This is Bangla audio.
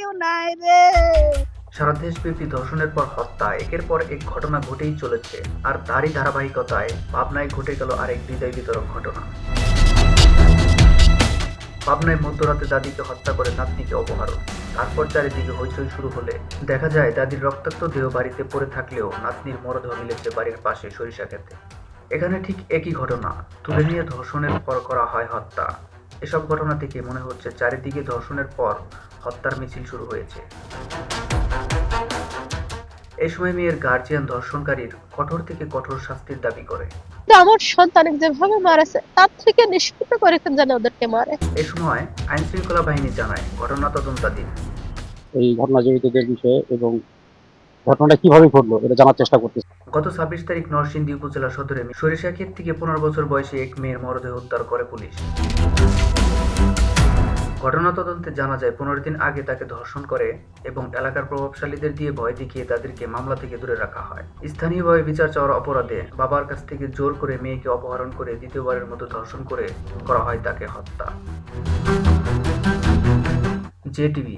কেউ নাই রে। সারা দেশব্যাপী ধর্ষণের পর হত্যা একের পর এক ঘটনা ঘটেই চলেছে, আর তারই ধারাবাহিকতায় পাবনায় ঘটে গেল আরেক হৃদয় বিতরক ঘটনা। পাবনায় মধ্যরাতে দাদিকে হত্যা করে নাতনিকে অপহরণ। তারপর চারিদিকে হইচই শুরু হলে দেখা যায় দাদির রক্তাক্ত দেহ বাড়িতে পড়ে থাকলেও নাতনির মরদেহ মিলেছে বাড়ির পাশে সরিষা ক্ষেতে। এখানে ঠিক একই ঘটনা তুলে নিয়ে ধর্ষণের পর করা হয় হত্যা। এসব ঘটনা থেকে মনে হচ্ছে চারিদিকে ধর্ষণের পর হত্যার মিছিল শুরু হয়েছে। এই সময় মেয়ের গার্জিয়ান ধর্ষণকারীর কঠোর থেকে কঠোর শাস্তির দাবি করে। আমার সন্তানকে যেভাবে মারেছে তার থেকে নিষ্কৃত করে যেন ওদেরকে মারে। এ সময় আইন শৃঙ্খলা বাহিনী জানায় ঘটনা তদন্তাধীন। এই ঘটনা জড়িতদের বিষয়ে এবং ঘটনাটা কিভাবে ঘটলো এটা জানার চেষ্টা করতেছি। গত 26 তারিখ নরসিংদী উপজেলা সদরে সরিষাক্ষেত থেকে 15 বছর বয়সী এক মেয়ের মরদেহ উদ্ধার করে পুলিশ। ঘটনা তদন্তে জানা যায় 15 দিন আগে তাকে ধর্ষণ করে এবং এলাকার প্রভাবশালীদের দিয়ে ভয় দেখিয়ে তাদেরকে মামলা থেকে দূরে রাখা হয়। স্থানীয়ভাবে বিচার চাওয়ার অপরাধে বাবার কাছ থেকে জোর করে মেয়েকে অপহরণ করে দ্বিতীয়বারের মতো ধর্ষণ করে করা হয় তাকে হত্যা। জেটিভি।